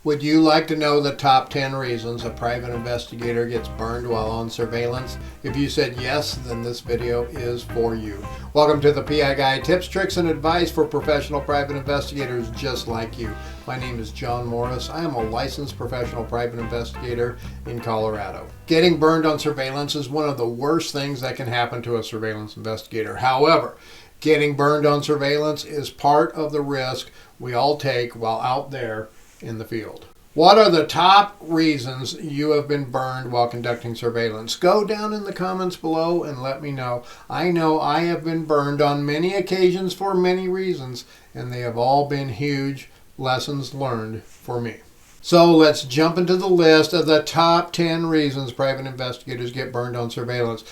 Would you like to know the top 10 reasons a private investigator gets burned while on surveillance? If you said yes, then this video is for you. Welcome to the PI Guide, tips, tricks, and advice for professional private investigators just like you. My name is John Morris. I am a licensed professional private investigator in Colorado. Getting burned on surveillance is one of the worst things that can happen to a surveillance investigator. However, getting burned on surveillance is part of the risk we all take while out there in the field. What are the top reasons you have been burned while conducting surveillance? Go down in the comments below and let me know. I know I have been burned on many occasions for many reasons, and they have all been huge lessons learned for me. So let's jump into the list of the top 10 reasons private investigators get burned on surveillance.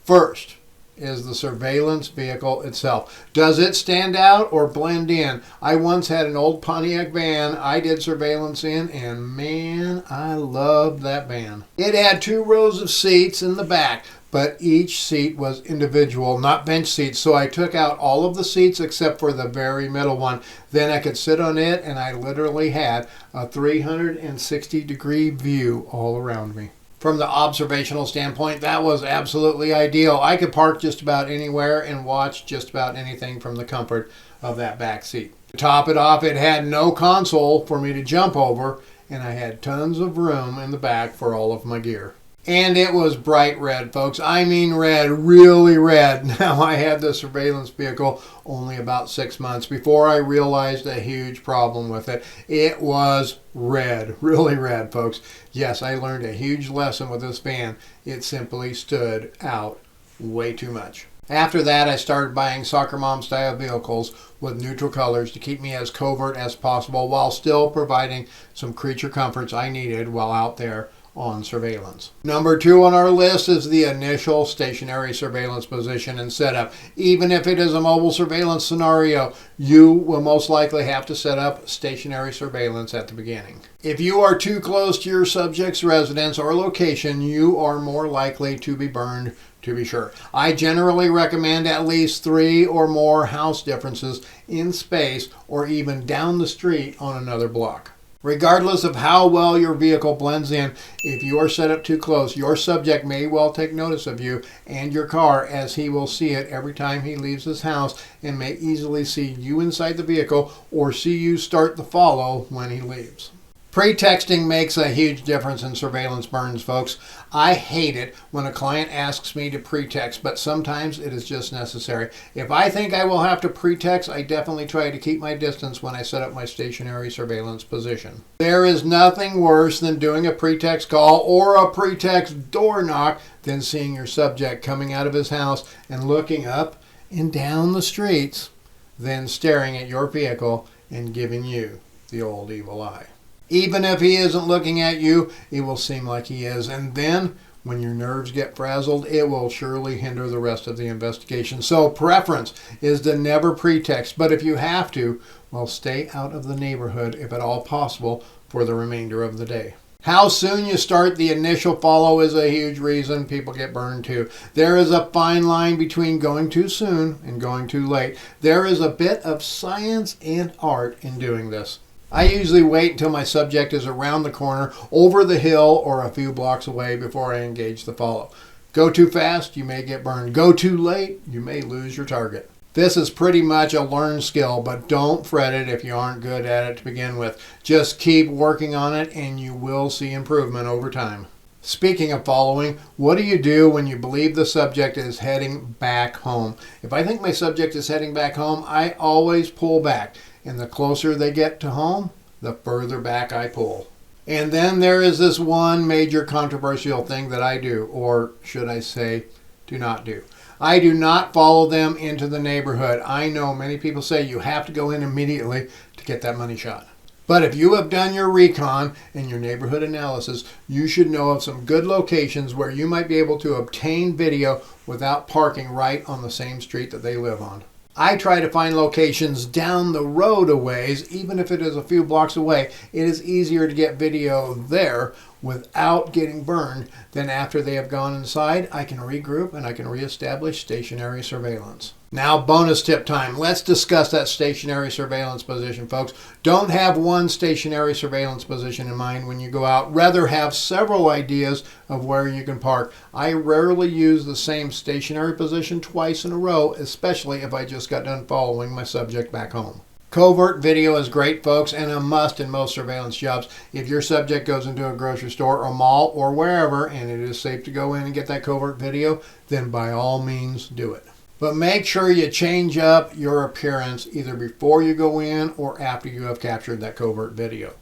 First is the surveillance vehicle itself. Does it stand out or blend in? I once had an old Pontiac van I did surveillance in, and man, I loved that van. It had 2 rows of seats in the back, but each seat was individual, not bench seats, so I took out all of the seats except for the very middle one. Then I could sit on it, and I literally had a 360-degree view all around me. From the observational standpoint, that was absolutely ideal. I could park just about anywhere and watch just about anything from the comfort of that back seat. To top it off, it had no console for me to jump over, and I had tons of room in the back for all of my gear. And it was bright red, folks. I mean red, really red. Now, I had the surveillance vehicle only about 6 months before I realized a huge problem with it. It was red, really red, folks. Yes, I learned a huge lesson with this van. It simply stood out way too much. After that, I started buying soccer mom style vehicles with neutral colors to keep me as covert as possible while still providing some creature comforts I needed while out there on surveillance. Number 2 on our list is the initial stationary surveillance position and setup. Even if it is a mobile surveillance scenario, you will most likely have to set up stationary surveillance at the beginning. If you are too close to your subject's residence or location, you are more likely to be burned, to be sure. I generally recommend at least 3 or more house differences in space or even down the street on another block. Regardless of how well your vehicle blends in, if you are set up too close, your subject may well take notice of you and your car, as he will see it every time he leaves his house and may easily see you inside the vehicle or see you start the follow when he leaves. Pretexting makes a huge difference in surveillance burns, folks. I hate it when a client asks me to pretext, but sometimes it is just necessary. If I think I will have to pretext, I definitely try to keep my distance when I set up my stationary surveillance position. There is nothing worse than doing a pretext call or a pretext door knock than seeing your subject coming out of his house and looking up and down the streets, then staring at your vehicle and giving you the old evil eye. Even if he isn't looking at you, it will seem like he is. And then, when your nerves get frazzled, it will surely hinder the rest of the investigation. So preference is to never pretext. But if you have to, well, stay out of the neighborhood, if at all possible, for the remainder of the day. How soon you start the initial follow is a huge reason people get burned too. There is a fine line between going too soon and going too late. There is a bit of science and art in doing this. I usually wait until my subject is around the corner, over the hill, or a few blocks away before I engage the follow. Go too fast, you may get burned. Go too late, you may lose your target. This is pretty much a learned skill, but don't fret it if you aren't good at it to begin with. Just keep working on it and you will see improvement over time. Speaking of following, what do you do when you believe the subject is heading back home? If I think my subject is heading back home, I always pull back. And the closer they get to home, the further back I pull. And then there is this one major controversial thing that I do, or should I say, do not do. I do not follow them into the neighborhood. I know many people say you have to go in immediately to get that money shot. But if you have done your recon and your neighborhood analysis, you should know of some good locations where you might be able to obtain video without parking right on the same street that they live on. I try to find locations down the road a ways, even if it is a few blocks away. It is easier to get video there without getting burned than after they have gone inside. I can regroup and I can reestablish stationary surveillance. Now, bonus tip time. Let's discuss that stationary surveillance position, folks. Don't have one stationary surveillance position in mind when you go out. Rather, have several ideas of where you can park. I rarely use the same stationary position twice in a row, especially if I just got done following my subject back home. Covert video is great, folks, and a must in most surveillance jobs. If your subject goes into a grocery store or mall or wherever, and it is safe to go in and get that covert video, then by all means do it. But make sure you change up your appearance either before you go in or after you have captured that covert video.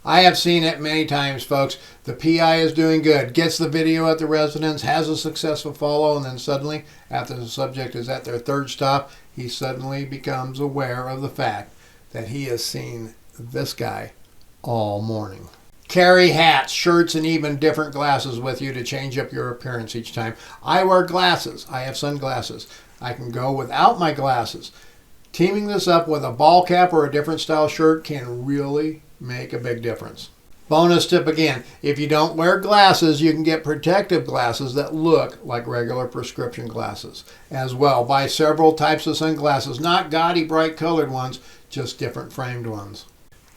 I have seen it many times, folks. The PI is doing good, gets the video at the residence, has a successful follow, and then suddenly, after the subject is at their third stop, he suddenly becomes aware of the fact that he has seen this guy all morning. Carry hats, shirts, and even different glasses with you to change up your appearance each time. I wear glasses. I have sunglasses. I can go without my glasses. Teaming this up with a ball cap or a different style shirt can really make a big difference. Bonus tip again, if you don't wear glasses, you can get protective glasses that look like regular prescription glasses as well. Buy several types of sunglasses, not gaudy, bright colored ones, just different framed ones.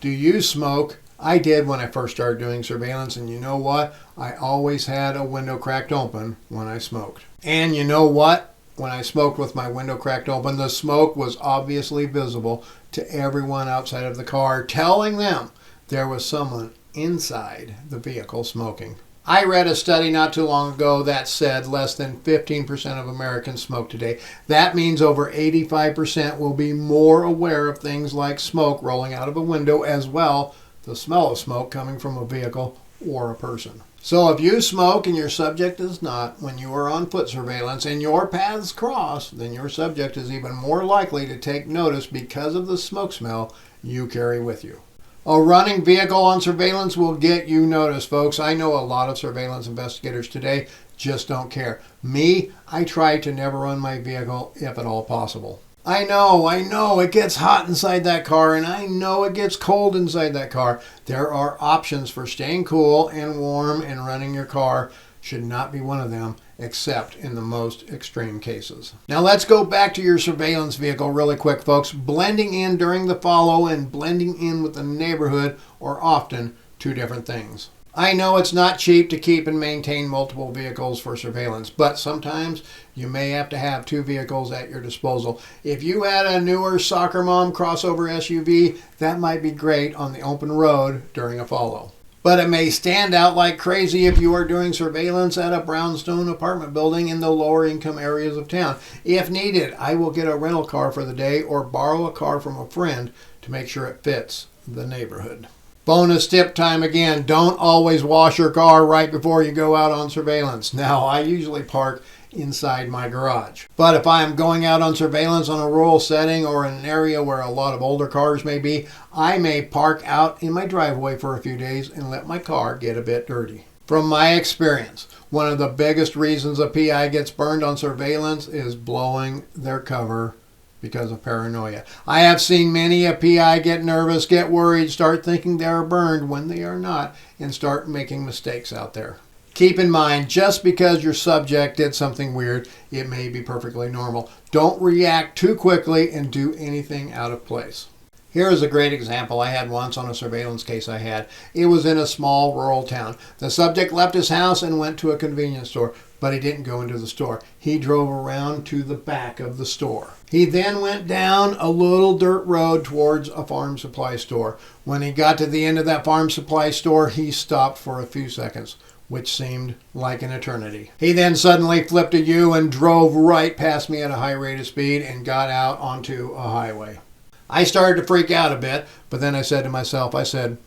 Do you smoke? I did when I first started doing surveillance, and you know what? I always had a window cracked open when I smoked. And you know what? When I smoked with my window cracked open, the smoke was obviously visible to everyone outside of the car, telling them there was someone inside the vehicle smoking. I read a study not too long ago that said less than 15% of Americans smoke today. That means over 85% will be more aware of things like smoke rolling out of a window, as well the smell of smoke coming from a vehicle or a person. So if you smoke and your subject does not, when you are on foot surveillance and your paths cross, then your subject is even more likely to take notice because of the smoke smell you carry with you. A running vehicle on surveillance will get you noticed, folks. I know a lot of surveillance investigators today just don't care. Me, I try to never run my vehicle if at all possible. I know, it gets hot inside that car, and I know it gets cold inside that car. There are options for staying cool and warm, and running your car should not be one of them, except in the most extreme cases. Now let's go back to your surveillance vehicle really quick, folks. Blending in during the follow and blending in with the neighborhood are often two different things. I know it's not cheap to keep and maintain multiple vehicles for surveillance, but sometimes you may have to have two vehicles at your disposal. If you had a newer soccer mom crossover SUV, that might be great on the open road during a follow. But it may stand out like crazy if you are doing surveillance at a brownstone apartment building in the lower income areas of town. If needed, I will get a rental car for the day or borrow a car from a friend to make sure it fits the neighborhood. Bonus tip time again, don't always wash your car right before you go out on surveillance. Now, I usually park inside my garage. But if I am going out on surveillance on a rural setting or in an area where a lot of older cars may be, I may park out in my driveway for a few days and let my car get a bit dirty. From my experience, one of the biggest reasons a PI gets burned on surveillance is blowing their cover because of paranoia. I have seen many a PI get nervous, get worried, start thinking they are burned when they are not, and start making mistakes out there. Keep in mind, just because your subject did something weird, it may be perfectly normal. Don't react too quickly and do anything out of place. Here is a great example I had once on a surveillance case I had. It was in a small rural town. The subject left his house and went to a convenience store, but he didn't go into the store. He drove around to the back of the store. He then went down a little dirt road towards a farm supply store. When he got to the end of that farm supply store, he stopped for a few seconds, which seemed like an eternity. He then suddenly flipped a U and drove right past me at a high rate of speed and got out onto a highway. I started to freak out a bit, but then I said to myself,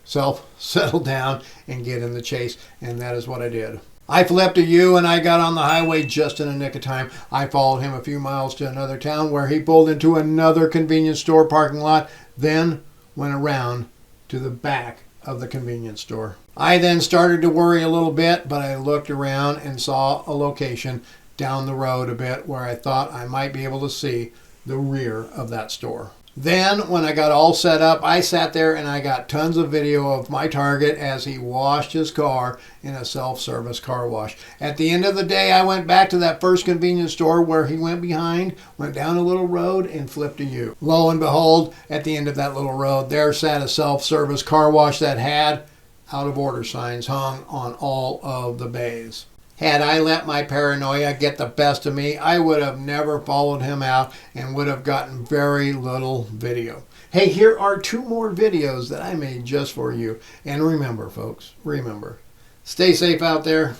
"Self, settle down and get in the chase," and that is what I did. I flipped a U and I got on the highway just in a nick of time. I followed him a few miles to another town where he pulled into another convenience store parking lot, then went around to the back of the convenience store. I then started to worry a little bit, but I looked around and saw a location down the road a bit where I thought I might be able to see the rear of that store. Then, when I got all set up, I sat there and I got tons of video of my target as he washed his car in a self-service car wash. At the end of the day, I went back to that first convenience store where he went behind, went down a little road, and flipped a U. Lo and behold, at the end of that little road, there sat a self-service car wash that had out-of-order signs hung on all of the bays. Had I let my paranoia get the best of me, I would have never followed him out and would have gotten very little video. Hey, here are 2 more videos that I made just for you. And remember, folks, remember, stay safe out there.